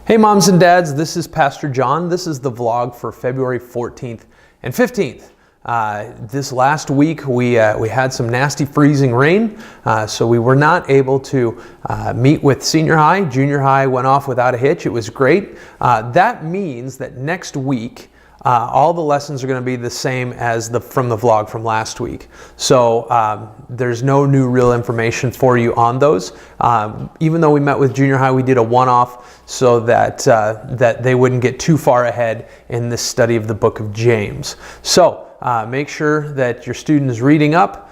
Hey moms and dads, this is Pastor John. This is the vlog for February 14th and 15th. This last week we had some nasty freezing rain, so we were not able to meet with senior high. Junior high went off without a hitch. It was great. That means that next week all the lessons are going to be the same as from the vlog from last week. So there's no new real information for you on those. Even though we met with junior high, we did a one-off so that they wouldn't get too far ahead in this study of the book of James. So make sure that your student is reading up.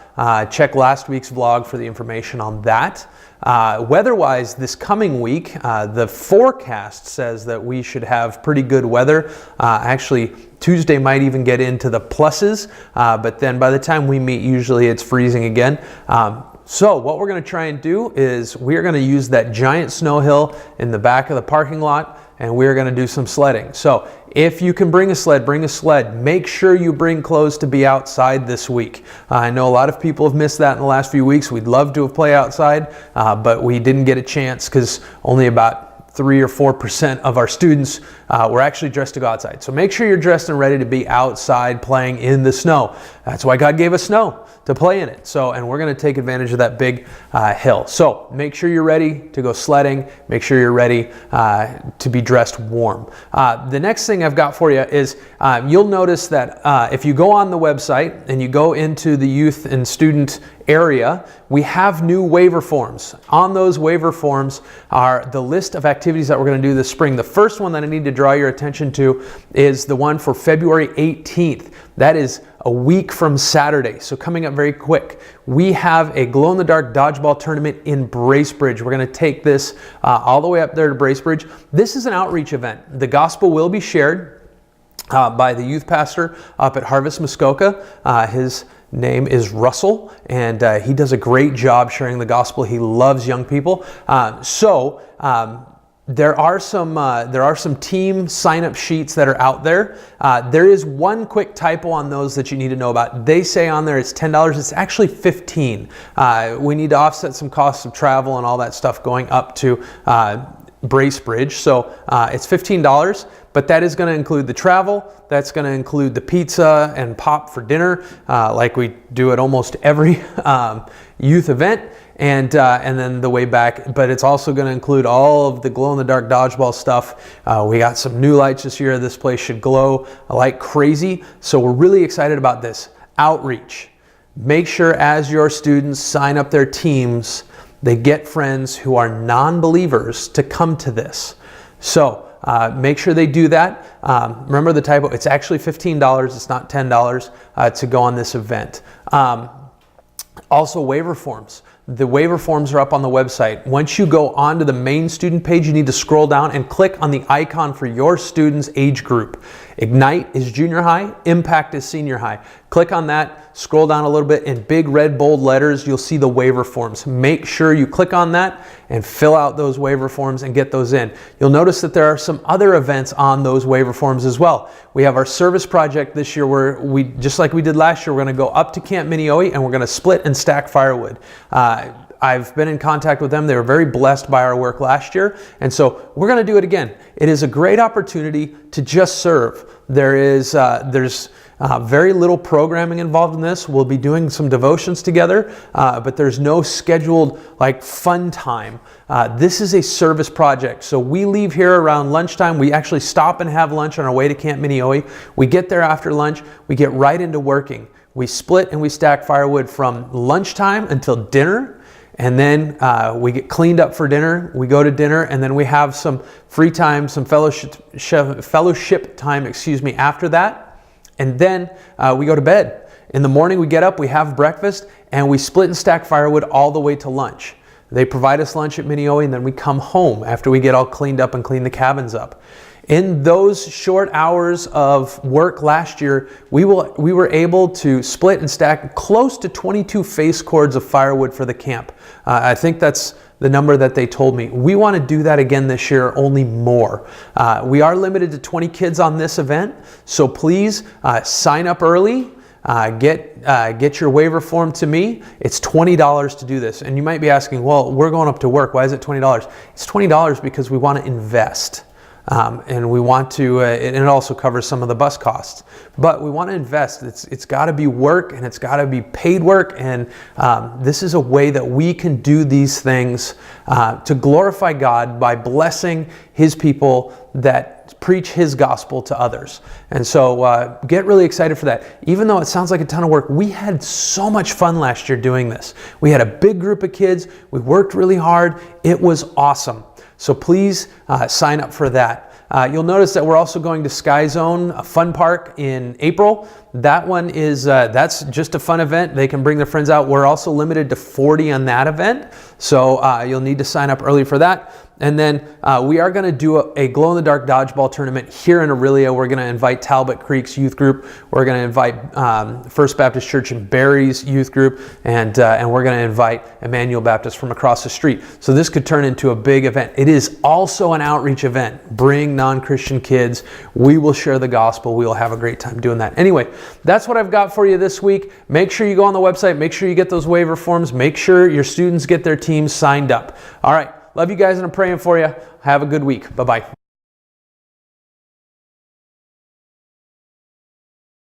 Check last week's vlog for the information on that. Weather-wise, this coming week, the forecast says that we should have pretty good weather. Actually, Tuesday might even get into the pluses, but then by the time we meet, usually it's freezing again. So what we're going to try and do is we're going to use that giant snow hill in the back of the parking lot, and we're going to do some sledding. So if you can bring a sled, bring a sled. Make sure you bring clothes to be outside this week. I know a lot of people have missed that in the last few weeks. We'd love to have played outside, but we didn't get a chance because only about 3 or 4% of our students were actually dressed to go outside. So make sure you're dressed and ready to be outside playing in the snow. That's why God gave us snow, to play in it. So, and we're going to take advantage of that big hill. So make sure you're ready to go sledding. Make sure you're ready to be dressed warm. The next thing I've got for you is you'll notice that if you go on the website and you go into the youth and student area, we have new waiver forms. On those waiver forms are the list of activities that we're going to do this spring. The first one that I need to draw your attention to is the one for February 18th. That is a week from Saturday, so coming up very quick. We have a glow-in-the-dark dodgeball tournament in Bracebridge. We're going to take this all the way up there to Bracebridge. This is an outreach event. The gospel will be shared by the youth pastor up at Harvest Muskoka. His name is Russell, and he does a great job sharing the gospel. He loves young people. There are some team sign-up sheets that are out there. There is one quick typo on those that you need to know about. They say on there it's $10. It's actually $15. We need to offset some costs of travel and all that stuff going up to Bracebridge. So it's $15, but that is going to include the travel. That's going to include the pizza and pop for dinner, like we do at almost every youth event. And then the way back, but it's also going to include all of the glow-in-the-dark dodgeball stuff. We got some new lights this year. This place should glow like crazy. So we're really excited about this outreach. Make sure as your students sign up their teams, they get friends who are non-believers to come to this. So make sure they do that. Remember the typo, it's actually $15. It's not $10 to go on this event. Also waiver forms. The waiver forms are up on the website. Once you go onto the main student page, you need to scroll down and click on the icon for your student's age group. Ignite is junior high, Impact is senior high. Click on that, scroll down a little bit, in big red bold letters, you'll see the waiver forms. Make sure you click on that and fill out those waiver forms and get those in. You'll notice that there are some other events on those waiver forms as well. We have our service project this year where just like we did last year, we're going to go up to Camp Minneoe and we're going to split and stack firewood. I've been in contact with them. They were very blessed by our work last year. And so we're going to do it again. It is a great opportunity to just serve. There's very little programming involved in this. We'll be doing some devotions together, but there's no scheduled fun time. This is a service project. So we leave here around lunchtime. We actually stop and have lunch on our way to Camp Minneoe. We get there after lunch. We get right into working. We split and we stack firewood from lunchtime until dinner. And then we get cleaned up for dinner. We go to dinner, and then we have some free time, some fellowship time, after that. And then we go to bed. In the morning, we get up, we have breakfast, and we split and stack firewood all the way to lunch. They provide us lunch at Minneoe, and then we come home after we get all cleaned up and clean the cabins up. In those short hours of work last year, we were able to split and stack close to 22 face cords of firewood for the camp. I think that's the number that they told me. We want to do that again this year, only more. We are limited to 20 kids on this event, so please sign up early. Get your waiver form to me. It's $20 to do this. And you might be asking, well, we're going up to work. Why is it $20? It's $20 because we want to invest. and we want to, and it also covers some of the bus costs. But we want to invest. It's got to be work, and it's got to be paid work, and this is a way that we can do these things to glorify God by blessing His people that preach His gospel to others. And so get really excited for that. Even though it sounds like a ton of work, we had so much fun last year doing this. We had a big group of kids. We worked really hard. It was awesome. So please sign up for that. You'll notice that we're also going to Sky Zone, a fun park, in April. That one is, that's just a fun event. They can bring their friends out. We're also limited to 40 on that event. So you'll need to sign up early for that. And then we are going to do a glow-in-the-dark dodgeball tournament here in Aurelia. We're going to invite Talbot Creek's youth group. We're going to invite First Baptist Church in Barry's youth group, and we're going to invite Emmanuel Baptist from across the street. So this could turn into a big event. It is also an outreach event. Bring non-Christian kids. We will share the gospel. We will have a great time doing that. Anyway, that's what I've got for you this week. Make sure you go on the website. Make sure you get those waiver forms. Make sure your students get their teams signed up. All right. Love you guys, and I'm praying for you. Have a good week. Bye-bye.